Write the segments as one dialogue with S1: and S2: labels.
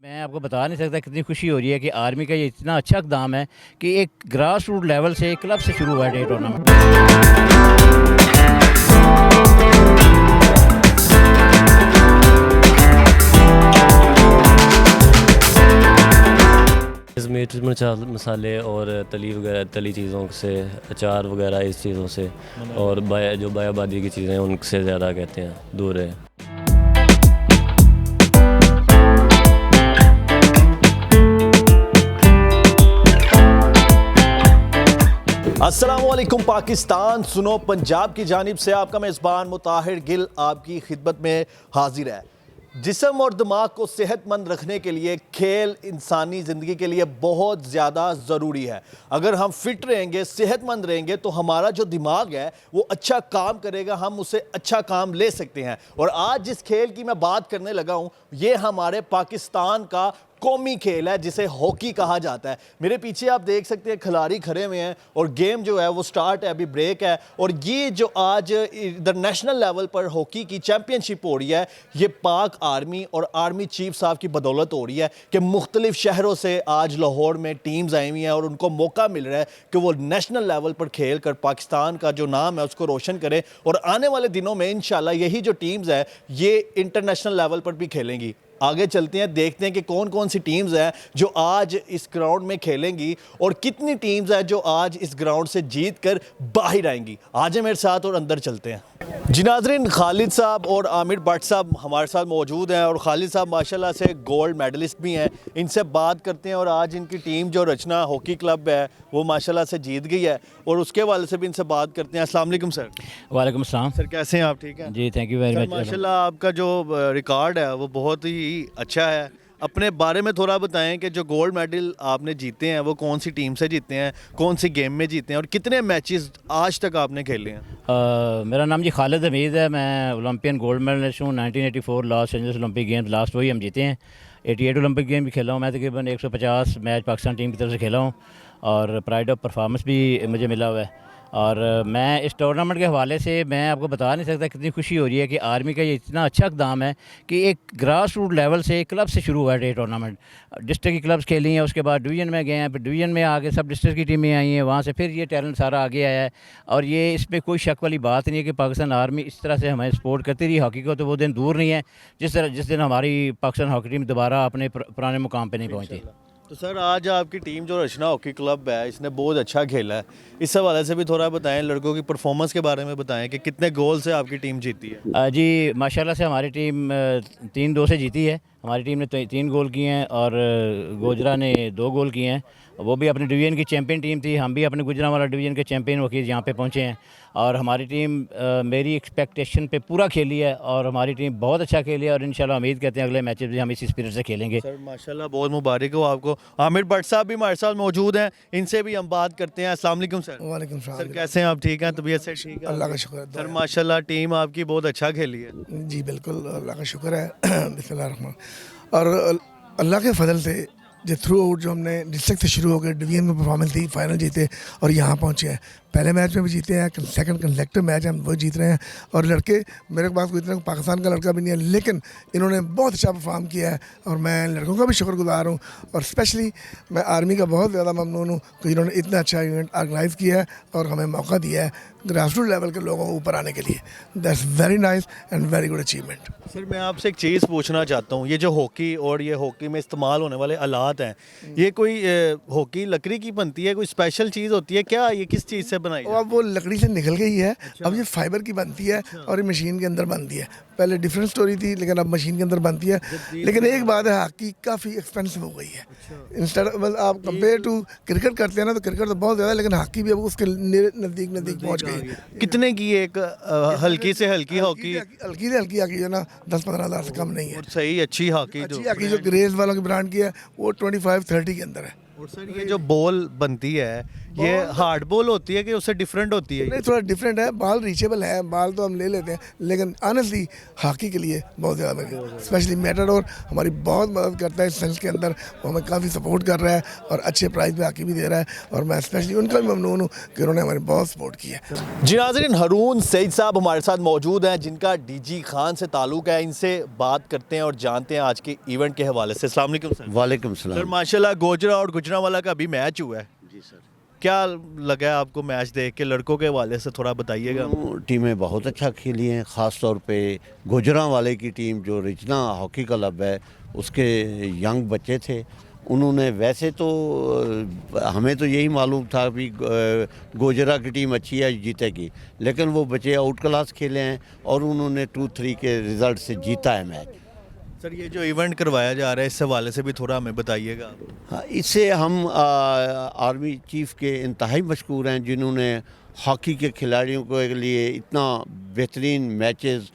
S1: मैं आपको बता नहीं सकता कितनी खुशी हो रही है कि आर्मी का ये इतना अच्छा इक़दाम है कि एक ग्रास रूट लेवल से एक क्लब से शुरू हुआ है ये टूर्नामेंट।
S2: इस मीट मसाले और तली चीज़ों से, अचार वगैरह इस चीज़ों से और जो बायाबादी की चीज़ें हैं उनसे ज़्यादा कहते हैं दूर है।
S3: अस्सलामुअलैकुम पाकिस्तान, सुनो पंजाब की जानिब से आपका मेज़बान मुताहिर गिल आपकी खिदमत में हाजिर है। जिस्म और दिमाग को सेहतमंद रखने के लिए खेल इंसानी ज़िंदगी के लिए बहुत ज़्यादा ज़रूरी है। अगर हम फिट रहेंगे, सेहतमंद रहेंगे तो हमारा जो दिमाग है वो अच्छा काम करेगा, हम उससे अच्छा काम ले सकते हैं। और आज जिस खेल की मैं बात करने लगा हूँ ये हमारे पाकिस्तान का कौमी खेल है जिसे हॉकी कहा जाता है। मेरे पीछे आप देख सकते हैं खिलाड़ी खड़े हुए हैं और गेम जो है वो स्टार्ट है, अभी ब्रेक है। और ये जो आज इधर नेशनल लेवल पर हॉकी की चैम्पियनशिप हो रही है ये पाक आर्मी और आर्मी चीफ साहब की बदौलत हो रही है कि मुख्तलिफ शहरों से आज लाहौर में टीम्स आई हुई हैं और उनको मौका मिल रहा है कि वो नेशनल लेवल पर खेल कर पाकिस्तान का जो नाम है उसको रोशन करें। और आने वाले दिनों में इंशाल्लाह यही जो टीम्स है ये इंटरनेशनल लेवल पर भी खेलेंगी। आगे चलते हैं, देखते हैं कि कौन कौन सी टीम्स हैं जो आज इस ग्राउंड में खेलेंगी और कितनी टीम्स हैं जो आज इस ग्राउंड से जीत कर बाहर आएंगी। आज मेरे साथ और अंदर चलते हैं। जी नाज़रीन, खालिद साहब और आमिर भट्ट साहब हमारे साथ मौजूद हैं और खालिद साहब माशाल्लाह से गोल्ड मेडलिस्ट भी हैं। इनसे बात करते हैं और आज इनकी टीम जो रचना हॉकी क्लब है वो माशाल्लाह से जीत गई है और उसके वाले से भी इनसे बात करते हैं। अस्सलाम वालेकुम सर।
S1: वालेकुम अस्सलाम
S3: सर, कैसे हैं आप? ठीक है
S1: जी, थैंक यू वेरी मच।
S3: माशाल्लाह आपका जो रिकॉर्ड है वो बहुत ही अच्छा है। अपने बारे में थोड़ा बताएं कि जो गोल्ड मेडल आपने जीते हैं वो कौन सी टीम से जीते हैं, कौन सी गेम में जीते हैं और कितने मैचेस आज तक आपने खेले हैं?
S1: मेरा नाम जी खालिद हमीद है। मैं ओलंपियन गोल्ड मेडलिस्ट हूँ। 1984 Los Angeles Olympic games last वही हम जीते हैं। 88 ओलंपिक गेम भी खेला हूँ मैं, तकरीबन 150 मैच पाकिस्तान टीम की तरफ से खेला हूँ और प्राइड ऑफ परफॉर्मेंस भी मुझे मिला हुआ है। और मैं इस टूर्नामेंट के हवाले से मैं आपको बता नहीं सकता कितनी खुशी हो रही है कि आर्मी का ये इतना अच्छा इक़दाम है कि एक ग्रास रूट लेवल से एक क्लब से शुरू हुआ है ये टूर्नामेंट। डिस्ट्रिक्ट की क्लब्स खेली हैं, उसके बाद डिवीज़न में गए हैं, फिर डिवीज़न में आगे सब डिस्ट्रिक्ट की टीमें आई हैं, वहाँ से फिर ये टैलेंट सारा आगे आया है। और ये इसमें कोई शक वाली बात नहीं है कि पाकिस्तान आर्मी इस तरह से हमें सपोर्ट करती रही हॉकी को, तो वो दिन दूर नहीं है जिस दिन हमारी पाकिस्तान हॉकी टीम दोबारा अपने पुराने मुकाम पर नहीं पहुँची।
S3: तो सर, आज आपकी टीम जो रचना हॉकी क्लब है इसने बहुत अच्छा खेला है। इस हवाले से भी थोड़ा बताएं, लड़कों की परफॉर्मेंस के बारे में बताएं कि कितने गोल से आपकी टीम जीती है?
S1: जी माशाल्लाह से हमारी टीम 3-2 से जीती है। हमारी टीम ने 3 गोल किए हैं और गोजरा ने 2 गोल किए हैं। वो भी अपने डिवीज़न की चैंपियन टीम थी, हम भी अपने गुजरांवाला डिवीज़न के चैंपियन होकर यहाँ पे पहुँचे हैं। और हमारी टीम मेरी एक्सपेक्टेशन पे पूरा खेली है और हमारी टीम बहुत अच्छा खेली है और इंशाल्लाह उम्मीद करते हैं अगले मैचेस भी हम इसी स्पिरिट से खेलेंगे।
S3: सर माशाल्लाह, बहुत मुबारक हो आपको। आमिर भट्ट साहब भी हमारे साथ मौजूद हैं, इनसे भी हम बात करते हैं। अस्सलाम वालेकुम सर।
S4: वालेकुम सलाम।
S3: सर, कैसे हैं आप? ठीक हैं? तबीयत से ठीक है?
S4: अल्लाह का शुक्र है।
S3: सर माशाल्लाह टीम आपकी बहुत अच्छा खेली है।
S4: जी बिल्कुल, अल्लाह का शुक्र है। बिस्मिल्लाह। और अल्लाह के फजल से जो थ्रू आउट जो हमने डिस्ट्रिक्ट से शुरू होकर डिवीजन में परफॉर्मेंस दी, फाइनल जीते और यहाँ पहुँचे हैं। पहले मैच में भी जीते हैं, सेकंड कंसेक्टिव मैच हम वो जीत रहे हैं। और लड़के, मेरे पास कोई इतना पाकिस्तान का लड़का भी नहीं है लेकिन इन्होंने बहुत अच्छा परफॉर्म किया है और मैं लड़कों का भी शुक्रगुजार हूँ। और स्पेशली मैं आर्मी का बहुत ज़्यादा ममनून हूँ कि इन्होंने इतना अच्छा इवेंट ऑर्गेनाइज़ किया है और हमें मौका दिया है ग्रास रूट लेवल के लोगों को ऊपर आने के लिए। That's very nice and very good achievement.
S3: Sir, मैं आपसे एक चीज़ पूछना चाहता हूँ, ये जो हॉकी और ये हॉकी में इस्तेमाल होने वाले आलात हैं, ये कोई हॉकी लकड़ी की बनती है, कोई स्पेशल चीज़ होती है क्या? ये किस चीज़ से बनाई है?
S4: अब वो लकड़ी से निकल गई है। अब ये फाइबर की बनती है और ये मशीन के अंदर बनती है। पहले डिफरेंट स्टोरी थी लेकिन अब मशीन के अंदर बनती है। लेकिन एक बात है, हॉकी काफ़ी एक्सपेंसिव हो गई है। इंस्टेड आप कंपेयर टू क्रिकेट करते हैं ना, तो क्रिकेट तो बहुत ज़्यादा, लेकिन हॉकी भी अब उसके नज़दीक पहुँच गई है।
S3: कितने की एक हल्की से हल्की हॉकी?
S4: हल्की से हल्की हॉकी जो ना 10-15 हज़ार से कम नहीं है।
S3: सही अच्छी हॉकी
S4: अच्छी हॉकी जो ग्रेस वालों की ब्रांड की है वो 25-30 के अंदर है।
S3: और सर ये जो बॉल बनती है ये हार्ड बॉल होती है कि उससे डिफरेंट होती है?
S4: नहीं, थोड़ा डिफरेंट है, बाल रीचेबल है, बाल तो हम ले लेते हैं, लेकिन ऑनेस्टली हॉकी के लिए बहुत ज़्यादा स्पेशली मैटाडोर हमारी बहुत मदद करता है इस सेंस के अंदर, वो हमें काफ़ी सपोर्ट कर रहा है और अच्छे प्राइस पे हॉकी भी दे रहा है, और मैं स्पेशली उनका भी ममनून हूँ कि उन्होंने हमारी बहुत सपोर्ट की है।
S3: जी नाज़रीन, हरून सईद साहब हमारे साथ मौजूद हैं जिनका डीजी खान से ताल्लुक़ है। इनसे बात करते हैं और जानते हैं आज के इवेंट के हवाले से। अस्सलाम वालेकुम सर।
S5: वालेकुम
S3: सर
S5: सलाम।
S3: माशाल्लाह गोजरा और गुजरांवाला का अभी मैच हुआ है,
S5: जी सर।
S3: क्या लगा है आपको मैच देख के? लड़कों के हवाले से थोड़ा बताइएगा।
S5: टीमें बहुत अच्छा खेली हैं, ख़ास तौर पे गुजरांवाले की टीम जो रिजना हॉकी क्लब है उसके यंग बच्चे थे, उन्होंने वैसे तो हमें तो यही मालूम था भी गोजरा की टीम अच्छी है जीतेगी, लेकिन वो बच्चे आउट क्लास खेले हैं और उन्होंने 2-3 के रिज़ल्ट से जीता है मैच।
S3: सर ये जो इवेंट करवाया जा रहा है इस हवाले से भी थोड़ा हमें बताइएगा।
S5: हाँ, इससे हम आर्मी चीफ के इंतहाई मशकूर हैं जिन्होंने हॉकी के खिलाड़ियों के लिए इतना बेहतरीन मैचेस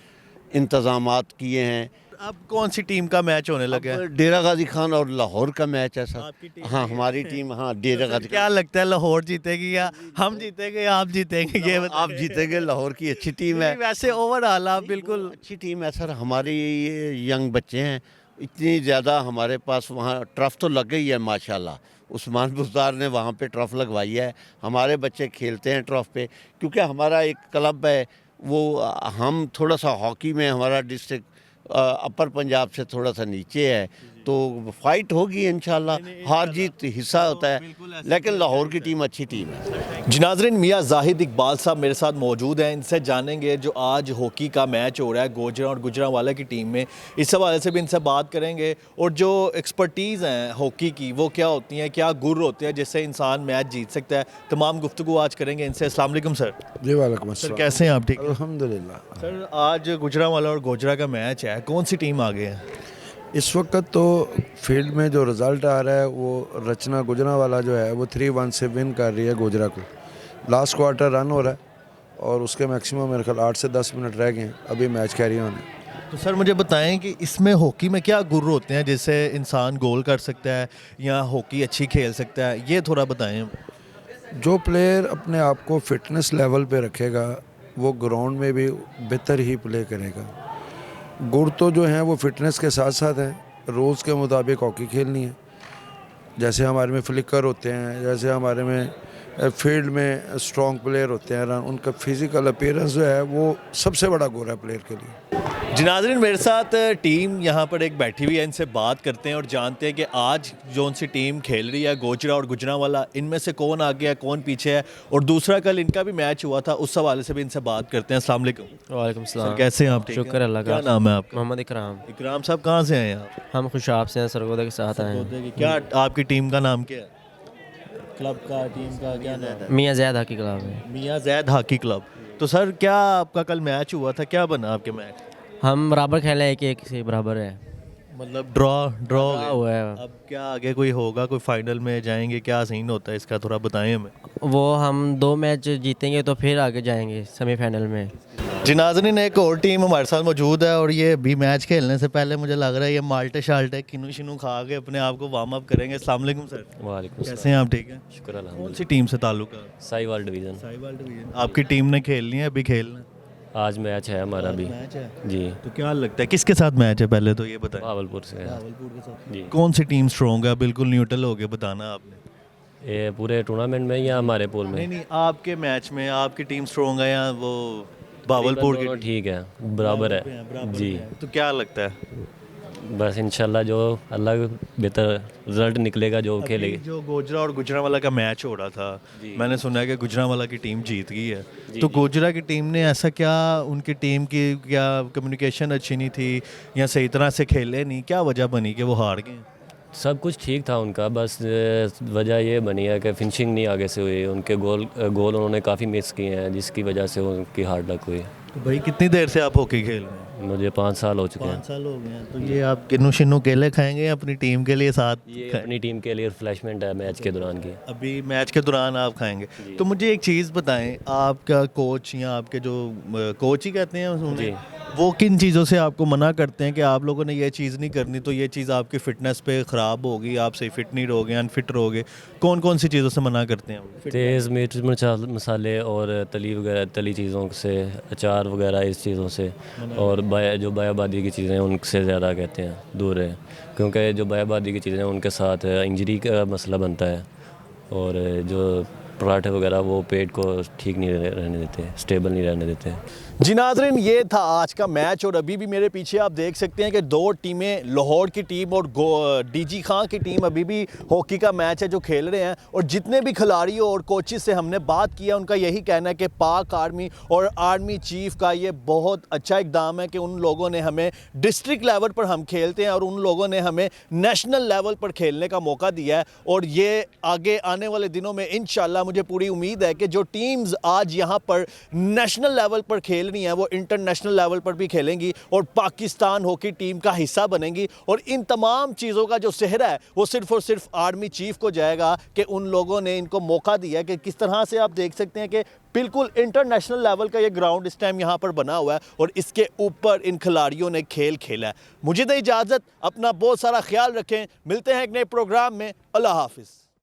S5: इंतज़ामात किए हैं।
S3: अब कौन सी टीम का मैच होने लगा है?
S5: अब डेरा गाजी खान और लाहौर का मैच है सर।
S3: आपकी टीम
S5: हाँ, हमारी टीम, हाँ, डेरा
S3: सर
S5: गाजी
S3: क्या
S5: खान।
S3: लगता है लाहौर जीतेगी या हम जीतेंगे या आप जीतेंगे? ये
S5: आप जीतेंगे, लाहौर की अच्छी टीम है।
S3: वैसे ओवरऑल आप बिल्कुल
S5: अच्छी टीम है सर, हमारे ये यंग बच्चे हैं, इतनी ज़्यादा हमारे पास वहाँ ट्रफ तो लग गई है माशाल्लाह। उस्मान बुज़दार ने वहाँ पे ट्रफ लगवाई है, हमारे बच्चे खेलते हैं ट्रफ पे, क्योंकि हमारा एक क्लब है वो, हम थोड़ा सा हॉकी में हमारा डिस्ट्रिक्ट अपर पंजाब से थोड़ा सा नीचे है, तो फाइट होगी इंशाल्लाह, हार जीत हिस्सा होता है, लेकिन लाहौर की टीम अच्छी टीम है।
S3: जी नाज़रीन, मियाँ जाहिद इकबाल साहब मेरे साथ मौजूद हैं, इनसे जानेंगे जो आज हॉकी का मैच हो रहा है गोजरा और गुजरांवाला की टीम में, इस हवाले से भी इनसे बात करेंगे। और जो एक्सपर्टीज़ हैं हॉकी की वो क्या होती हैं, क्या गुर होते हैं जिससे इंसान मैच जीत सकता है, तमाम गुफ्तगू आज करेंगे इनसे। अस्सलाम वालेकुम सर।
S6: जी वालेकुम
S3: सर
S6: अस्सलाम।
S3: कैसे हैं आप? ठीक है
S6: अल्हम्दुलिल्लाह।
S3: सर, आज गुजरांवाला और गोजरा का मैच है, कौन सी टीम आगे है?
S6: इस वक्त तो फील्ड में जो रिज़ल्ट आ रहा है वो रचना गुजरांवाला जो है वो 3-1 से विन कर रही है गोजरा को। लास्ट क्वार्टर रन हो रहा है और उसके मैक्सिमम मेरे ख्याल 8 से 10 मिनट रह गए हैं, अभी मैच कैरी ऑन है।
S3: तो सर मुझे बताएं कि इसमें हॉकी में क्या गुर होते हैं जिससे इंसान गोल कर सकता है या हॉकी अच्छी खेल सकता है, ये थोड़ा बताएं।
S6: जो प्लेयर अपने आप को फिटनेस लेवल पे रखेगा वो ग्राउंड में भी बेहतर ही प्ले करेगा। गुर तो जो हैं वो फिटनेस के साथ साथ हैं, रूल्स के मुताबिक हॉकी खेलनी है। जैसे हमारे में फ्लिकर होते हैं, जैसे हमारे में फील्ड में स्ट्रॉन्ग प्लेयर होते हैं, उनका फिजिकल अपीयरेंस जो है वो सबसे बड़ा गुर है प्लेयर के लिए।
S3: जी नाज़रीन, मेरे साथ टीम यहाँ पर एक बैठी हुई है, इनसे बात करते हैं और जानते हैं कि आज जो सी टीम खेल रही है गोजरा और गुजरांवाला, इनमें से कौन आगे है कौन पीछे है, और दूसरा कल इनका भी मैच हुआ था, उस हवाले से भी इनसे बात करते हैं। अस्सलाम वालेकुम।
S7: वालेकुम
S3: सर
S7: सलाम।
S3: कैसे हैं आप? ठीक
S7: शुक्र अल्लाह का।
S3: क्या नाम है आपका?
S7: मोहम्मद इकराम।
S3: इकराम साहब कहाँ से हैं आप?
S7: हम खुशाब से हैं, सरगोदा के साथ आए हैं।
S3: सरगोदे की। क्या आपकी टीम का नाम क्या है? क्लब का, टीम का क्या नाम है?
S7: मियाँ ज़ैद हॉकी क्लब है।
S3: मियाँ जैद हॉकी क्लब। तो सर क्या आपका कल मैच हुआ था, क्या बना आपके मैच?
S7: हम बराबर खेले, 1-1 से बराबर है।
S3: मतलब ड्रॉ
S7: हुआ है।
S3: अब क्या आगे कोई होगा, कोई फाइनल में जाएंगे, क्या सीन होता है इसका, थोड़ा बताएं हमें।
S7: वो हम 2 मैच जीतेंगे तो फिर आगे जाएंगे सेमीफाइनल में।
S3: जी नाज़रीन, एक और टीम हमारे साथ मौजूद है और ये भी मैच खेलने से पहले मुझे लग रहा है ये माल्टे शाल्टे किनू शिनू खा के अपने आप को वार्म अप करेंगे। अस्सलाम वालेकुम सर।
S2: वालेकुम
S3: कैसे हैं आप? ठीक है।
S2: शुक्र
S3: कौन
S2: अल्हम्दुलिल्लाह।
S3: सी टीम से ताल्लुक है?
S2: साहिवाल डिवीज़न।
S3: साहिवाल डिवीजन। आपकी टीम ने खेलनी है, अभी खेलना
S2: आज मैच है हमारा भी।
S3: मैच है?
S2: जी,
S3: तो क्या लगता है किसके साथ मैच है, पहले तो ये बताएं।
S2: भावलपुर से है।
S3: भावलपुर के साथ।
S2: जी।
S3: कौन सी टीम स्ट्रॉन्ग है? बिल्कुल न्यूट्रल हो के बताना आपने।
S2: ये पूरे टूर्नामेंट में या हमारे पूल में?
S3: नहीं, आपके मैच में आपकी टीम स्ट्रॉन्ग है या वो भावलपुर की?
S2: दोनों ठीक है, बराबर है।
S3: बराबर
S2: जी,
S3: है। तो क्या लगता है
S2: बस इंशाल्लाह जो अल्लाह बेहतर रिजल्ट निकलेगा जो
S3: अभी
S2: खेलेगी।
S3: जो गोजरा और गुजरांवाला का मैच हो रहा था, मैंने सुना है कि गुजरांवाला की टीम जीत गई है, तो गोजरा की टीम ने ऐसा क्या, उनकी टीम की क्या कम्युनिकेशन अच्छी नहीं थी या सही तरह से खेले नहीं, क्या वजह बनी कि वो हार गए?
S2: सब कुछ ठीक था उनका, बस वजह ये बनी है कि फिनिशिंग नहीं आगे से हुई, उनके गोल उन्होंने काफ़ी मिस किए हैं जिसकी वजह से उनकी हार्ड लक हुई।
S3: तो भाई कितनी देर से आप हॉकी खेल रहे हैं?
S2: मुझे 5 साल हो चुके हैं।
S3: 5 साल हो गए हैं। तो ये आप किन्नू शिन्नू केले खाएंगे या अपनी टीम के लिए साथ?
S2: ये अपनी टीम के लिए रिफ्रेशमेंट है मैच के दौरान की।
S3: अभी मैच के दौरान आप खाएंगे। तो मुझे एक चीज़ बताएं, आपका कोच या आपके जो कोच ही कहते हैं उन्हें, वो किन चीज़ों से आपको मना करते हैं कि आप लोगों ने ये चीज़ नहीं करनी तो ये चीज़ आपकी फ़िटनेस पे ख़राब होगी, आप सही फिट नहीं रहोगे, अनफिट रहोगे? कौन कौन सी चीज़ों से मना करते हैं वो?
S2: तेज़ मिर्च मसाले और तली वगैरह तली चीज़ों से, अचार वगैरह इस चीज़ों से, और जो बायाबादी की चीज़ें हैं उनसे ज़्यादा कहते हैं दूर रहें, क्योंकि जो बायाबादी की चीज़ें हैं उनके साथ इंजरी का मसला बनता है, और जो पराठे वगैरह वो पेट को ठीक नहीं रहने देते, स्टेबल नहीं रहने देते।
S3: जी नाज़रीन, ये था आज का मैच और अभी भी मेरे पीछे आप देख सकते हैं कि दो टीमें, लाहौर की टीम और डीजी खां की टीम अभी भी हॉकी का मैच है जो खेल रहे हैं। और जितने भी खिलाड़ियों और कोचेस से हमने बात किया उनका यही कहना है कि पाक आर्मी और आर्मी चीफ का ये बहुत अच्छा इकदाम है कि उन लोगों ने हमें डिस्ट्रिक्ट लेवल पर हम खेलते हैं और उन लोगों ने हमें नेशनल लेवल पर खेलने का मौका दिया है। और ये आगे आने वाले दिनों में इंशाल्लाह मुझे पूरी उम्मीद है कि जो टीम्स आज यहाँ पर नेशनल लेवल पर खेल रही हैं वो इंटरनेशनल लेवल पर भी खेलेंगी और पाकिस्तान हॉकी टीम का हिस्सा बनेंगी। और इन तमाम चीज़ों का जो सेहरा है वो सिर्फ और सिर्फ आर्मी चीफ को जाएगा कि उन लोगों ने इनको मौका दिया कि किस तरह से आप देख सकते हैं कि बिल्कुल इंटरनेशनल लेवल का ये ग्राउंड इस टाइम यहाँ पर बना हुआ है और इसके ऊपर इन खिलाड़ियों ने खेल खेला है। मुझे दे इजाज़त, अपना बहुत सारा ख्याल रखें, मिलते हैं एक नए प्रोग्राम में। अल्लाह हाफिज़।